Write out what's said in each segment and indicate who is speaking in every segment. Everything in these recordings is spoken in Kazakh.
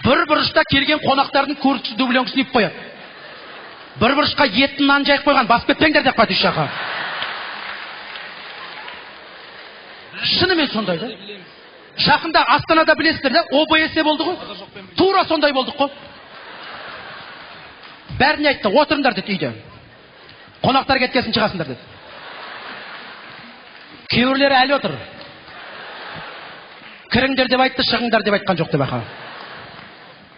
Speaker 1: бір бұрышта келген қонақтардың көршісі дубленкасын үйіп қояды. Бір бұрышқа етін нан жайып қойған, басып кетпеңдер деп қойды жаққа. Шынымен сондай да. Жақында Астанада білесіздер да, ОБС болды ғой. Тура сондай болдық қой. Бәріне айтты, отырыңдар деді үйде. Қонақтар кеткесін шығасыңдар деді. Кейбіреулері әлі отыр. Кіріңдер деп айтты, шығыңдар деп айтқан жоқ деп аға.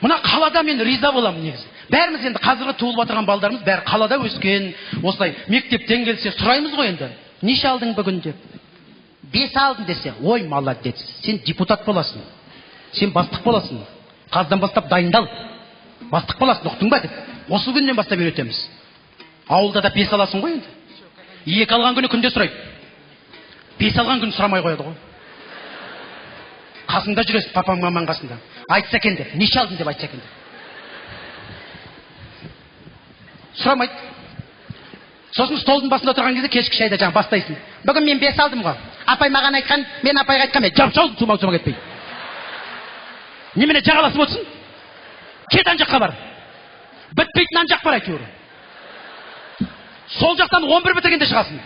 Speaker 1: Мына қалада мен риза боламын негізі. Бәріміз енді қазіргі туылып отырған балдарымыз бәрі қалада өскен, осылай мектептен келсе сұраймыз ғой енді. Неше алдың бүгін деп? 5 алдым десе, ой молодец, сен депутат боласың. Сен бастық боласың. Қаздан бастап дайындал. Бастық боласың, ұқтың ба деп. Осы күннен бастап үйретеміз. Ауылда да 5 аласың ғой енді. 2 алған күні күнде сұрайды. 5 алған күні сұрамай қояды ғой. Қасында жүресің, папаң мамаң қасында. Айтса екен деп, неше алдың деп айтса екен деп. Сұрамайды. Сосын столдың басында отырған кезде кешкі шайда жаңа бастайсың. Бүгін мен 5 алдым ғой. Апай маған айтқан, мен апайға айтқам, жап-жау сумау кетпей. Немене жағаласып отырсың? Кет ан жаққа бар. Бітпейтін ан жақ бар әйтеуір. Сол жақтан 11 бітіргенде шығасың.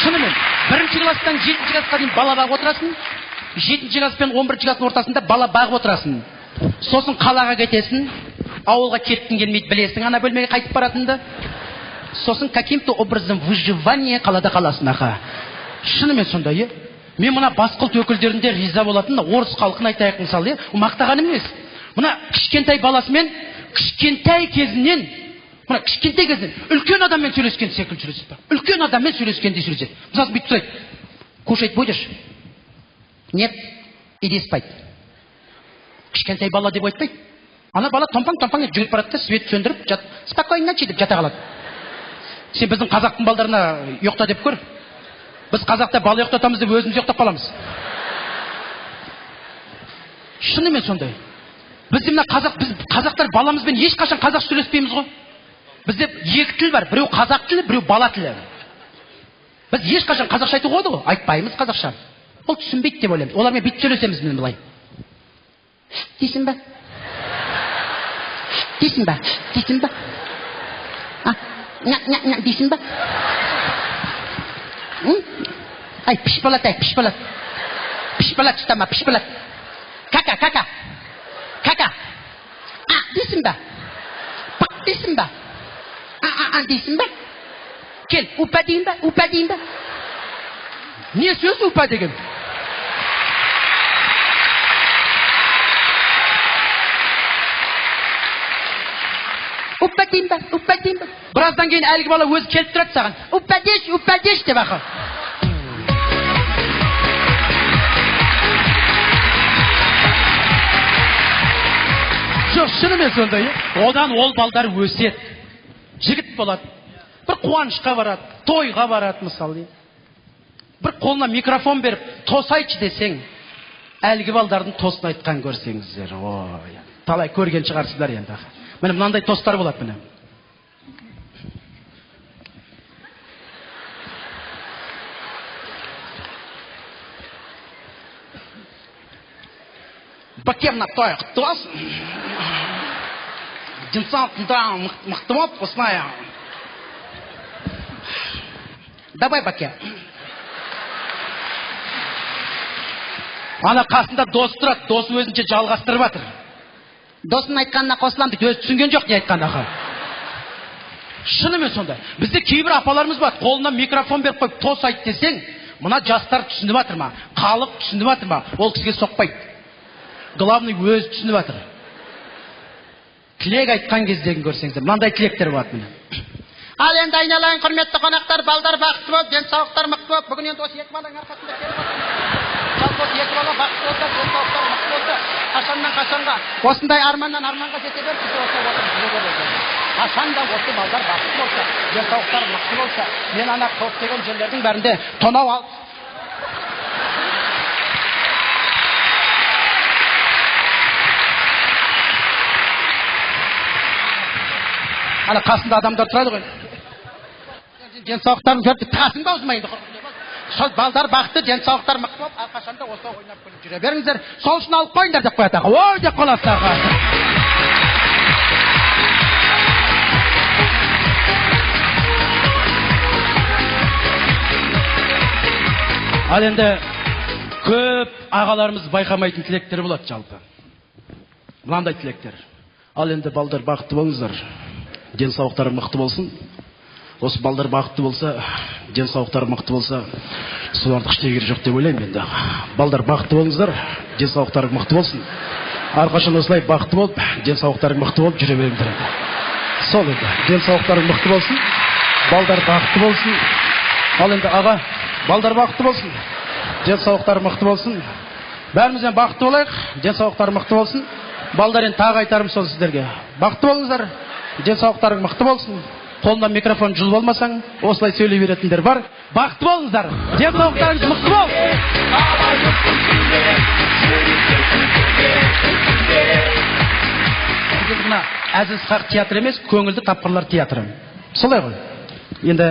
Speaker 1: Шынымен, 1-ші класстан 7-ші классқа дейін бала бағып отырасың. 7-ші класс пен 11-ші класстың ортасында бала бағып отырасың. Сосын қалаға кетесің. Ауылға кеттің келмейді, білесің, ана бөлмеге қайтып баратынды. Сосын каким-то образом выживание қалада қаласың аға. Шынымен сондай, мен мына басқұлт өкілдерінде риза болатын, орыс халқын айтайық мысалы, мақтағаным емес. Мына кішкентай баласымен, кішкентай кезінен, үлкен адаммен сөйлескен секілді сөйлеседі. Үлкен адаммен сөйлескенде сөйлеседі. Мысалы бүйтіп сұрайды. Кушать будешь? Нет, иди спать. Кішкентай бала деп айтпайды. Ана бала томпаң-томпаң жүгіріп барады да, свет сөндіріп, спокойно деп жата қалады. Сен біздің қазақтың балдарына ұйықта деп көр. Біз қазақта бала ұйықтатамыз деп өзіміз ұйықтап қаламыз. Шынымен сондай. Бізде мына қазақтар баламызбен ешқашан қазақ сөйлеспейміз ғой. Бізде 2 тіл бар, біреу қазақ тілі, біреу бала тілі. Біз ешқашан қазақша айтуға болады ғой, айтпаймыз қазақша. Ол түсінбейді деп ойлаймыз. Олармен бүйтіп сөйлесеміз мен былай. Дейсің ба? Дейсің ба? Дейсің ба? Дейсің ба? Ай, пішпалат, пішпалат. Пішпалат, ұстама, пішпалат. Кака. Дейсің ба? Пақ дейсің ба? Дейсің ба? Кел, ұпа дейін ба? Не сөз ұпа деген? Ұпа дейін ба? Біраздан кейін әлгі бала өзі келіп тұрады саған. Ұпа деш деп ақы. Жоқ, шынымен сондай. Одан ол балдар өсет. Жігіт болады. Бір қуанышқа барады, тойға барады мысалы. Бір қолына микрофон беріп, тосайчы десең, әлгі балдардың тосын айтқан көрсеңіздер. Ой, талай көрген шығарсыздар енді. Міне мынандай тостар болады міне. Бәкем на той құтты болсын. Денсаулығында мықты болып, осылай. Давай, Бәке. Ана қасында дос тұрады, досы өзінше жалғастырып жатыр. Досын айтқанына қосылам дейді, өзі түсінген жоқ не айтқандағы. Шынымен сондай. Бізде кейбір апаларымыз бар, қолына микрофон беріп қойып, тос айт десең, мына жастар түсініп жатыр ма? Халық түсініп жатыр ма? Ол кісіге соқпайды. Главный өзі түсініп жатыр. Тілек айтқан кездегін көрсеңіздер, мынандай тілектер болады міне. Ал енді айналайын құрметті қонақтар, балдар бақытты болып, денсаулықтар мықты болып, бүгін енді осы 2 баланың арқасында келіп отыр. Жалпы 2 бала бақытты болса, денсаулықтар мықты болса, қашаннан қашанға, осындай арманнан арманға жете беріп, біз осылай отырмыз. Қашанда осы балдар бақытты болса, денсаулықтар мықты болса, мен ана көптеген жерлердің бәрінде тонау алып ана қасында адамдар тұрады ғой. Денсаулықтарын көріп тасың ба аузыма енді. сол балдар бақытты, денсаулықтар мықты болып, әрқашанда осы ойнап күліп жүре беріңіздер. Сол үшін алып қойыңдар деп қояды. Ой деп қаласыздар. Ал енді көп ағаларымыз байқамайтын тілектер болады жалпы. Мынандай тілектер. Ал енді балдар бақытты болыңыздар. Денсаулықтары мықты болсын. Осы балдар бақытты болса, денсаулықтары мықты болса, соларды ештеңе керек жоқ деп ойлаймын енді. Балдар бақытты болыңыздар, денсаулықтары мықты болсын. Әрқашан осылай бақытты болып, денсаулықтары мықты болып жүре беріңдер. Сол енді, денсаулықтары мықты болсын, балдар бақытты болсын. Ал енді аға, балдар бақытты болсын, денсаулықтары мықты болсын. Бәрімізден бақытты болайық, денсаулықтары мықты болсын. Балдар енді тағы айтарым сол сіздерге. Бақытты болыңыздар, денсаулықтарың мықты болсын. Қолынан микрофон жұлып алмасаң, осылай сөйлей беретіндер бар. Бақытты болыңыздар, денсаулықтарыңыз мықты болсын. Мына әзіл-сықақ театр емес, көңілді тапқырлар театры. Солай ғой. Енді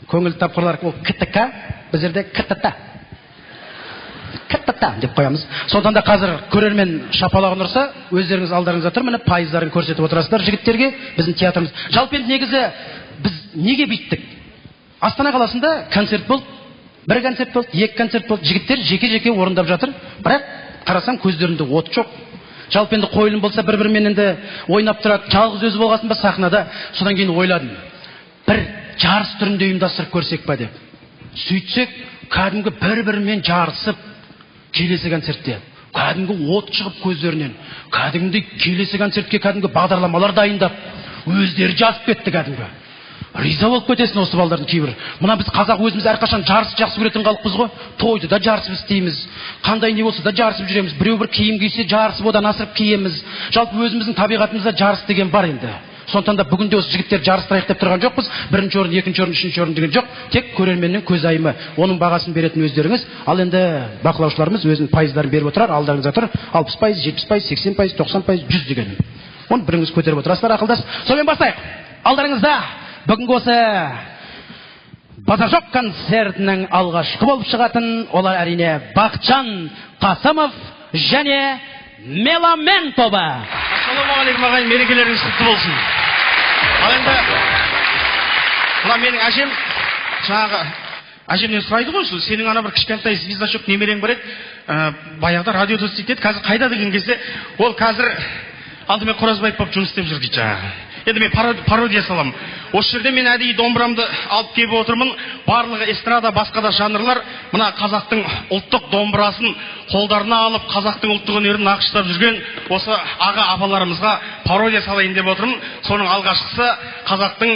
Speaker 1: көңілді тапқырлар ол КТК, біздерде КТТ. КТТ деп қоямыз. Сондықтан да қазір көрермен шапалағын ұрса, өздеріңіз алдарыңызда тұр, міне пайыздарын көрсетіп отырасыздар жігіттерге, біздің театрымыз. Жалпы енді негізі біз неге бүйттік? Астана қаласында концерт болды, бір концерт болды, екі концерт болды, жігіттер жеке-жеке орындап жатыр, бірақ қарасам көздерінде от жоқ. Жалпы енді қойылым болса бір-бірімен енді ойнап тұрады, жалғыз өзі болғасын ба сахнада. Содан кейін ойладым, бір жарыс түрінде ұйымдастырып көрсек па деп. Сөйтсек, кәдімгі бір-бірімен жарысып, келесі концертте кәдімгі от шығып көздерінен, кәдімгі келесі концертке кәдімгі бағдарламалар дайындап, өздері жазып кетті кәдімгі. Риза болып кетесің осы балдардың кейбір. Мына біз қазақ өзіміз әрқашан жарыс жақсы көретін халықпыз ғой. Тойды да жарысып істейміз. Қандай не болса да жарысып жүреміз. Біреу бір киім кисе жарысып одан асырып киеміз. Жалпы өзіміздің табиғатымызда жарыс деген бар енді. Сондықтан да бүгінде осы жігіттер жарыстырайық деп тұрған жоқпыз. Бірінші орын, екінші орын, үшінші орын деген жоқ. Тек көрерменнің көзайымы. Оның бағасын беретін өздеріңіз. Ал енді бақылаушыларымыз өзінің пайыздарын беріп отырар. Алдарыңызда тұр. 60%, 70%, 80%, 90%, 100 деген. Оны біріңіз көтеріп отырасыздар ақылдас. Сонымен бастайық. Алдарыңызда бүгінгі осы Базаржоқ концертінің алғашқы болып шығатын олар әрине Бақытжан Қасымов және Меломен тобы.
Speaker 2: Ассалаумағалейкум ағайын, мерекелеріңіз құтты болсын. Ал енді мына менің әжем, жаңағы әжемнен сұрайды ғой, сенің ана бір кішкентай звездочок немерең бар еді, баяғыда радиода істейді, қазір қайда деген кезде, ол қазір Алтынбек Қоразбаев болып жұмыс істеп жүр дейді жаңағы. Енді мен пародия салам. Осы жерде мен әдейі домбырамды алып келіп отырмын. Барлығы эстрада, басқа да жанрлар мына қазақтың ұлттық домбырасын қолдарына алып, қазақтың ұлттық өнерін нақыштап жүрген осы аға апаларымызға пародия салайын деп отырмын. Соның алғашқысы қазақтың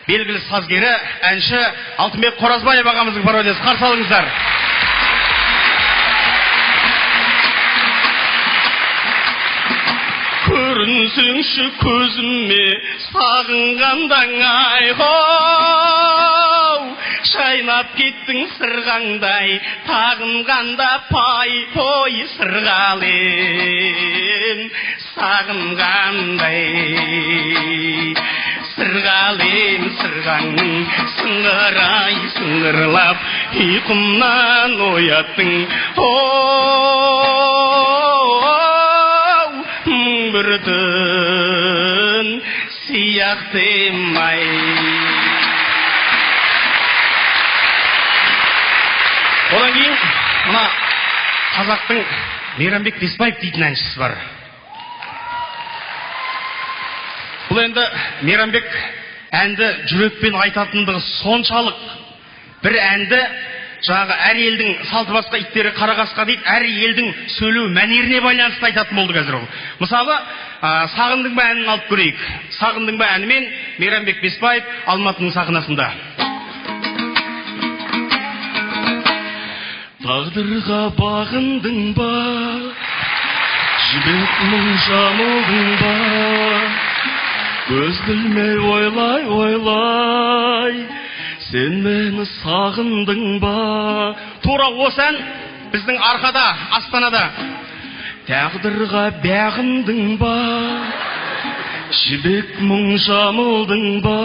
Speaker 2: белгілі сазгері, әнші Алтынбек Қоразбаев ағамыздың пародиясы. Қарсы алыңыздар. Көрінсеңші көзіме сағынғандаң айғау, шайнап кеттің сырғаңдай, тағынғанда пой сырғален, сағынғандай. Сырғален сырғаң, сыңғырай сыңғырлап, ұйқымнан ояттың, бір түн сияқтымай. Одан кейін мына қазақтың Мейрамбек Беспаев дейтін әншісі бар. Бұл енді Мейрамбек әнді жүрекпен айтатындығы соншалық, бір әнді жаңағы әр елдің салты басқа иттері қарағасқа дейді, әр елдің сөйлеу мәнеріне байланысты айтатын болды қазір ол. Мысалы, сағындың ба әнін алып көрейік. Сағындың ба әнімен Мейрамбек Беспаев Алматының сахнасында. Тағдырға бағындың ба, жібек мұң жамылдың ба, көз білмей ойлай, сен мені сағындың ба. Тура осы ән біздің арқада, Астанада. Тағдырға бағындың ба, жібек мұң жамылдың ба,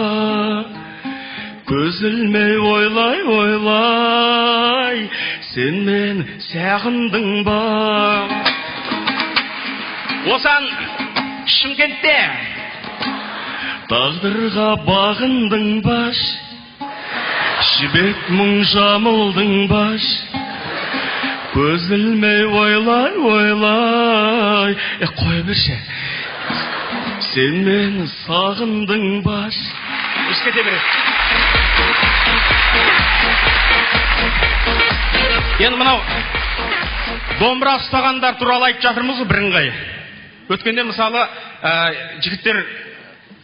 Speaker 2: көз ілмей ойлай, сен мен сағындың ба? Осан Шымкентте тағдырға бағындың баш, жібек мұң жамылдың баш, көз ілмей ойлай, қой берші, сен мен сағындың баш. Үшкете береді. Енді мынау домбыра ұстағандар туралы айтып жатырмыз бірыңғай. Өткенде мысалы жігіттер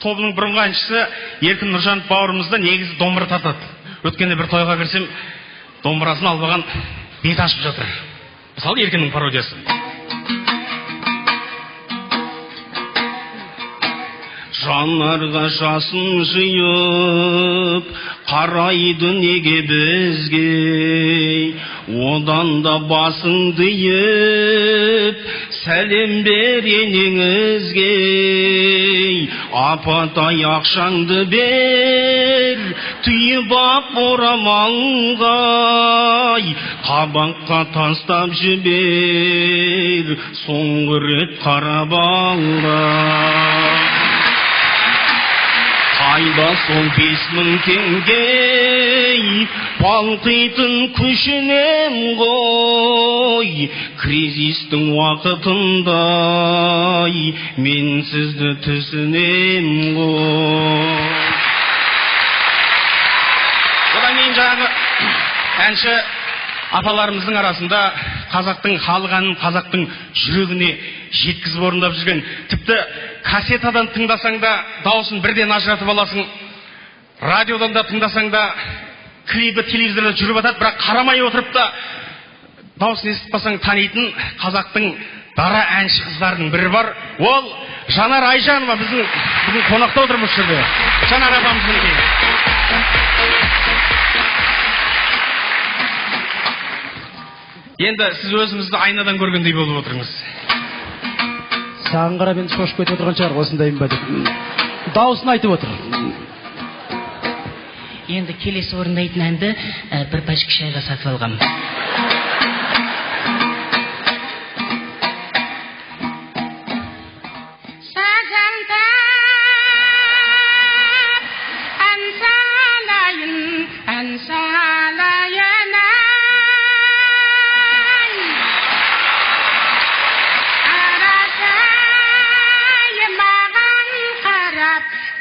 Speaker 2: тобының бұрынғы әншісі Еркін Нұржанов бауырымызда негізі домбыра тартады. Өткенде бір тойға кірсем, домбырасын албаған бет ашып жатыр. Мысалы Еркіннің пародиясы. Жанарға жасын жиып, қарайды неге бізге, одан да басыңды иіп, сәлем бер енеңізге. Апатай ақшаңды бер, түйіп ап орамалға, қабаққа тастап жібер, соңғы рет қарап алға. Қайда сол 5000 теңге, балқитын күшінен ғой, кризистің уақытында мен сізді түсінем ғой. Одан кейін жаңағы әнші апаларымыздың арасында қазақтың халық әнін қазақтың жүрегіне жеткізіп орындап жүрген, тіпті кассетадан тыңдасаң да дауысын бірден ажыратып аласың, радиодан да тыңдасаң да клипі телевизорда жүріп жатады, бірақ қарамай отырып та дауысын естіппасаң танитын қазақтың дара әнші қыздарының бірі бар. Ол Жанар Айжанова, біздің бүгін қонақта отыр бұл жерде. Жанар апамыздың кейін. Енді сіз өзіңізді айнадан көргендей болып отырыңыз.
Speaker 1: Саған қарап енді шошып кетіп отырған шығар, осындайым ба деп. Дауысын айтып отыр.
Speaker 3: Енді келесі орындайтын әнді бір пачка шайға сатып алғам.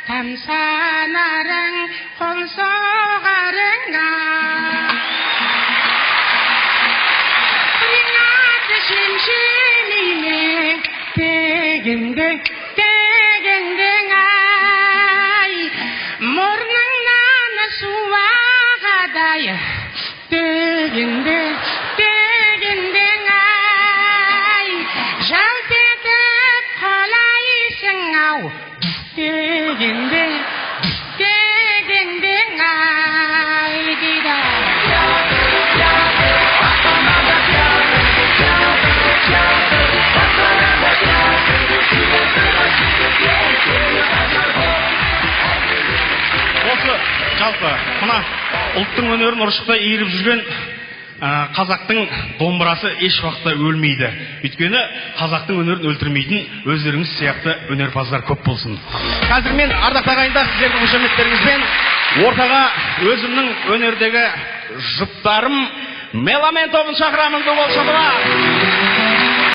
Speaker 4: Tamsanarың қол соғарыңа, қиңаты шемшелейме, тегіңдің ай, мұрныңнан суағадай, тегіңдің ай, жалт етіп қалайсың ау, тегіңдің ай дейді.
Speaker 2: Осы жалпы мына ұлттың өнерін ұршықта иіріп жүрген қазақтың домбырасы еш уақытта өлмейді. Өйткені қазақтың өнерін өлтірмейтін өздеріңіз сияқты өнерпаздар көп болсын. Қазір мен ардақты ағайындар сіздердің қошеметтеріңізбен ортаға өзімнің өнердегі жұптарым Меломен тобын шақырамын.